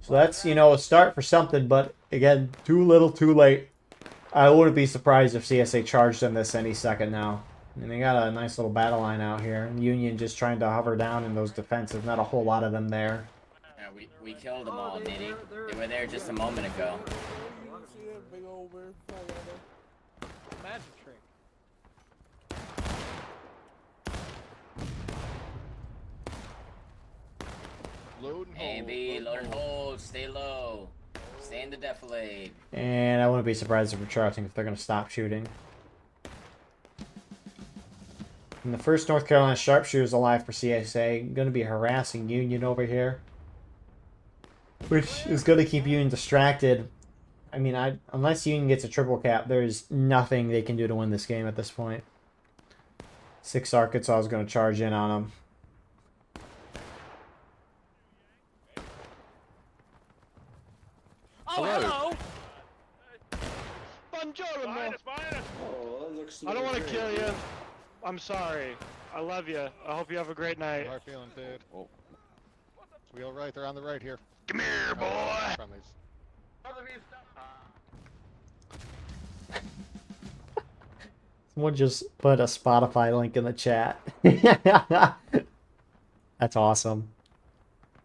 So that's, you know, a start for something, but again, too little, too late. I wouldn't be surprised if CSA charged in this any second now. And they got a nice little battle line out here. Union just trying to hover down in those defenses. Not a whole lot of them there. Yeah, we killed them all, Nitty. They were there just a moment ago. Magic trick. Load and A and hold. B, load and hold, stay low. Stay in the defilade. And I wouldn't be surprised if we're charging if they're going to stop shooting. And the first North Carolina sharpshooters alive for CSA. Going to be harassing Union over here. Which is going to keep Union distracted. I mean, unless Union gets a triple cap, there's nothing they can do to win this game at this point. 6 Arkansas is going to charge in on them. Oh, hello. Buongiorno. Oh, that looks I don't want to great. kill you. I'm sorry. I love you. I hope you have a great night. Hard feeling, dude. Oh. We all right? They're on the right here. Come here, boy. Friendlies. Someone just put a Spotify link in the chat. That's awesome.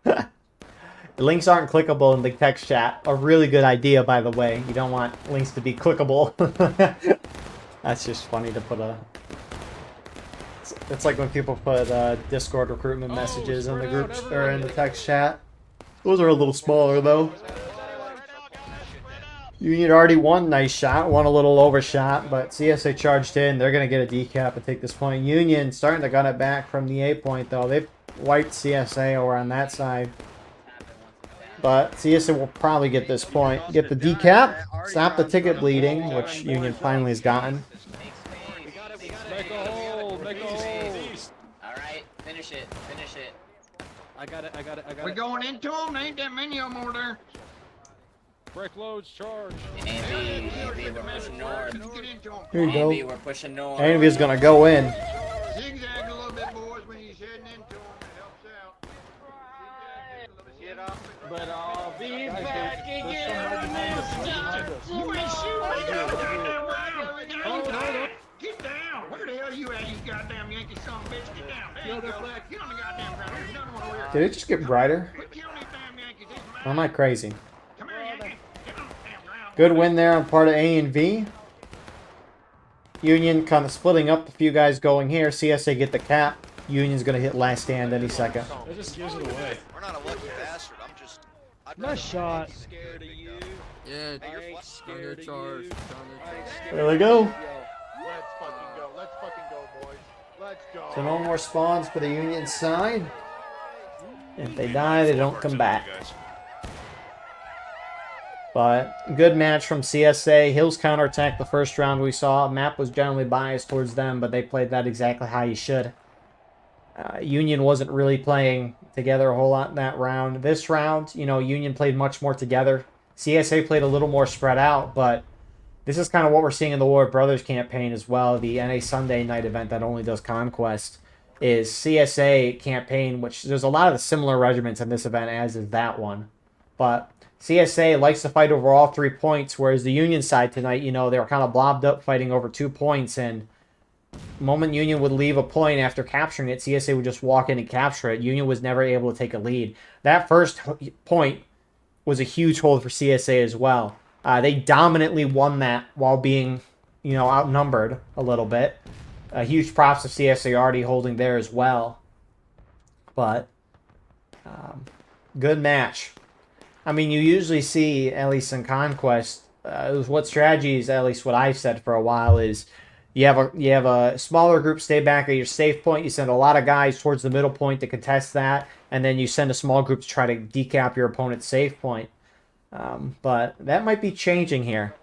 The links aren't clickable in the text chat. A really good idea, by the way. You don't want links to be clickable. That's just funny to put a... It's like when people put Discord recruitment messages in the groups or in the text chat. Those are a little smaller, though. Union already won. Nice shot. Won a little overshot, but CSA charged in. They're going to get a decap and take this point. Union starting to gun it back from the A point, though. They've wiped CSA over on that side. But CSA will probably get this point. Get the decap. Stop the ticket bleeding, which Union finally has gotten. Make a hole. Make a hole. Alright, finish it. Finish it. I got it. We're going into them. Ain't that many of them over there? Break loads, charge. A&B, we're pushing north. Get into them. Here you go. A&B, we're pushing north. Envy is going to go in. Zigzag a little bit, boys, when you're heading into them. It helps out. Get up. But I'll Be back again next time. You ain't shooting. Get down. Where the hell are you at, you goddamn Yankee son of a bitch? Get down. There you go. Get on the goddamn ground. There's nothing wrong with Did it just get brighter? Kill these damn Yankees. Or am I crazy? Come here, Yankee. Get on the damn ground. Good win there on part of A and V. Union kind of splitting up. A few guys going here. CSA get the cap. Union's going to hit last stand any second. That just gives it away. We're not a lucky bastard. I'm just. Nice shot. Scared of you. Yeah, Hey, you're Scared of charge. you. There they go. Let's fucking go. Let's fucking go, boys. Let's go. So no more spawns for the Union side. If they die, they don't come back. But good match from CSA. Hills counterattack the first round we saw. Map was generally biased towards them, but they played that exactly how you should. Union wasn't really playing together a whole lot in that round. This round, you know, Union played much more together. CSA played a little more spread out, but this is kind of what we're seeing in the War of Brothers campaign as well. The NA Sunday night event that only does Conquest is CSA campaign, which there's a lot of the similar regiments in this event as is that one. But CSA likes to fight over all 3 points, whereas the Union side tonight, you know, they were kind of blobbed up fighting over 2 points, and the moment Union would leave a point after capturing it, CSA would just walk in and capture it. Union was never able to take a lead. That first point was a huge hold for CSA as well. They dominantly won that while being, you know, outnumbered a little bit. Huge props to CSA already holding there as well. But good match. I mean, you usually see, at least in Conquest, what strategies, at least what I've said for a while, is you have a smaller group stay back at your safe point. You send a lot of guys towards the middle point to contest that, and then you send a small group to try to decap your opponent's safe point. But that might be changing here.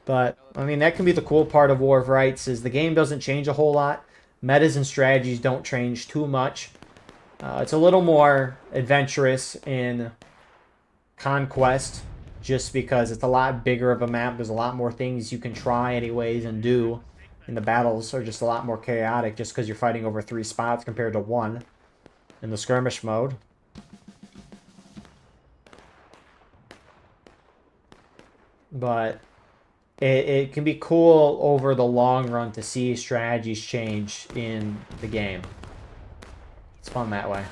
But, I mean, that can be the cool part of War of Rights, is the game doesn't change a whole lot. Metas and strategies don't change too much. It's a little more adventurous in Conquest. just because it's a lot bigger of a map. There's a lot more things you can try anyways and do. And the battles are just a lot more chaotic just because you're fighting over 3 spots compared to 1 in the skirmish mode. But it can be cool over the long run to see strategies change in the game. It's fun that way.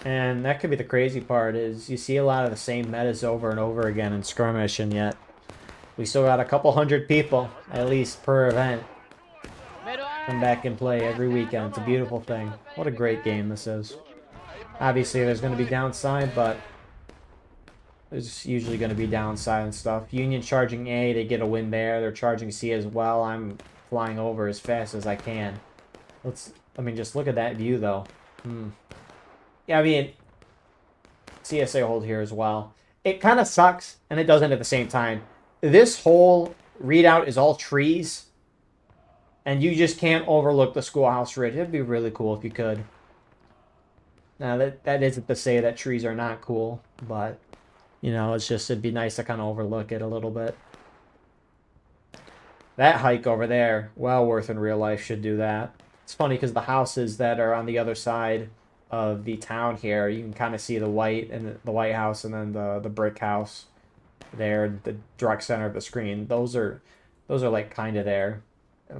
And that could be the crazy part, is you see a lot of the same metas over and over again in skirmish, and yet we still got a couple hundred people, at least per event, come back and play every weekend. It's a beautiful thing. What a great game this is. Obviously there's going to be downside, but there's usually going to be downside and stuff. Union charging A, they get a win there. They're charging C as well. I'm flying over as fast as I can. I mean, just look at that view, though. Yeah, I mean, CSA hold here as well. It kind of sucks, and it doesn't at the same time. This whole readout is all trees, and you just can't overlook the schoolhouse ridge. It'd be really cool if you could. Now, that isn't to say that trees are not cool, but, you know, it's just, it'd be nice to kind of overlook it a little bit. That hike over there, well worth in real life, should do that. It's funny because the houses that are on the other side of the town here, you can kind of see the white and the White House, and then the brick house there, the direct center of the screen. Those are like kind of there,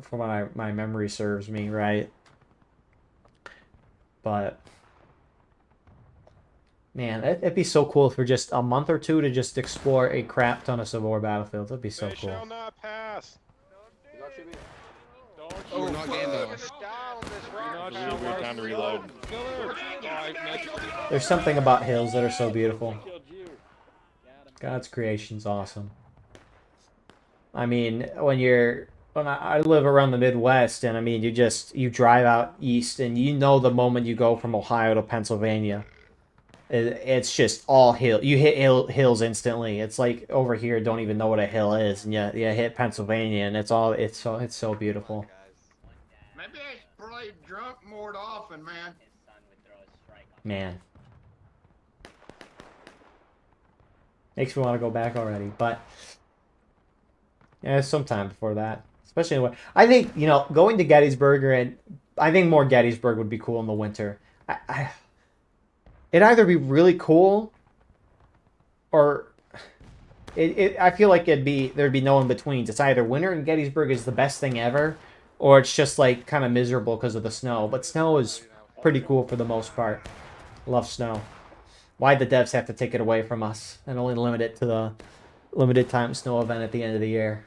from what my memory serves me right. But man, it'd be so cool for just a month or two to just explore a crap ton of Civil War battlefields. It'd be so cool. Shall not pass. Oh, we're not getting Time to reload. There's something about hills that are so beautiful. God's creation's awesome. I mean, when I live around the Midwest, and I mean, you drive out east, and you know the moment you go from Ohio to Pennsylvania, it's just all hill. You hit hills instantly. It's like over here, don't even know what a hill is, and you hit Pennsylvania, and it's so beautiful. Maybe I played drunk more often, man. Man. Makes me want to go back already, but yeah, some time before that. Especially when I think, you know, going to Gettysburg, and I think more Gettysburg would be cool in the winter. It'd either be really cool, or I feel like there'd be no in betweens. It's either winter in Gettysburg is the best thing ever, or it's just like kind of miserable because of the snow. But snow is pretty cool for the most part. Love snow. Why'd the devs have to take it away from us and only limit it to the limited time snow event at the end of the year?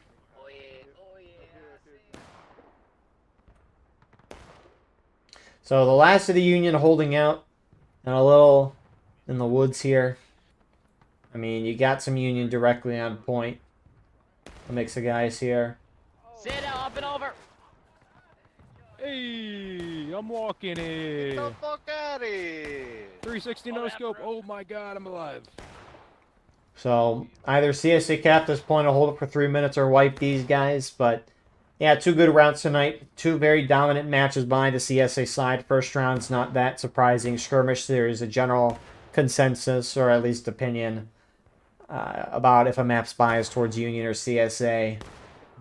So the last of the Union holding out, and a little in the woods here. I mean, you got some Union directly on point. A mix of guys here. Sit down, up and over. Hey, I'm walking Get in. the fuck out of here. 360 no scope. Oh my god, I'm alive. So either CSA cap this point or hold it for 3 minutes or wipe these guys. But yeah, 2 good rounds tonight. 2 very dominant matches behind the CSA side. First round's not that surprising. Skirmish, there's a general consensus, or at least opinion, about if a map's biased towards Union or CSA.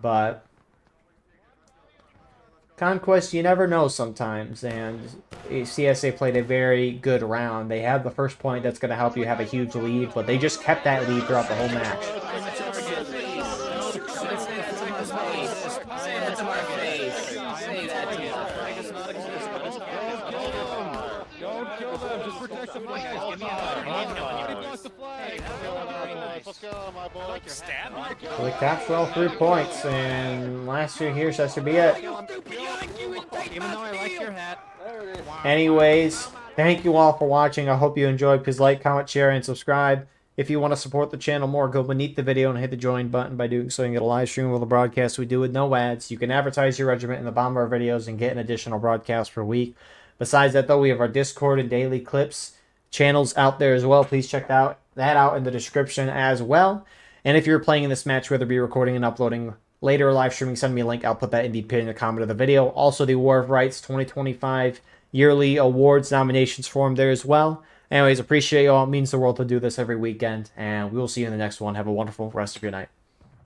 But Conquest, you never know sometimes, and CSA played a very good round. They had the first point that's going to help you have a huge lead, but they just kept that lead throughout the whole match. Don't kill them, just protect the flag. Give me a flag. Let's go, my boy. So they captured all 3 points, and last year here, so that should be it. Even though I like your hat. Anyways, thank you all for watching. I hope you enjoyed. Please like, comment, share, and subscribe. If you want to support the channel more, go beneath the video and hit the join button. By doing so, you can get a live stream of the broadcast we do with no ads. You can advertise your regiment in the bottom of our videos and get an additional broadcast per week. Besides that, though, we have our Discord and daily clips channels out there as well. Please check that out in the description as well. And if you're playing in this match, whether it be recording and uploading later or live streaming, send me a link. I'll put that in the pinned comment of the video. Also, the War of Rights 2025 yearly awards nominations form there as well. Anyways, appreciate you all. It means the world to do this every weekend. And we will see you in the next one. Have a wonderful rest of your night.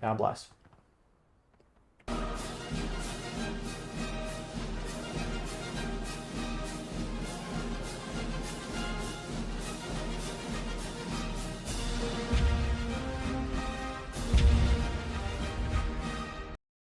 God bless.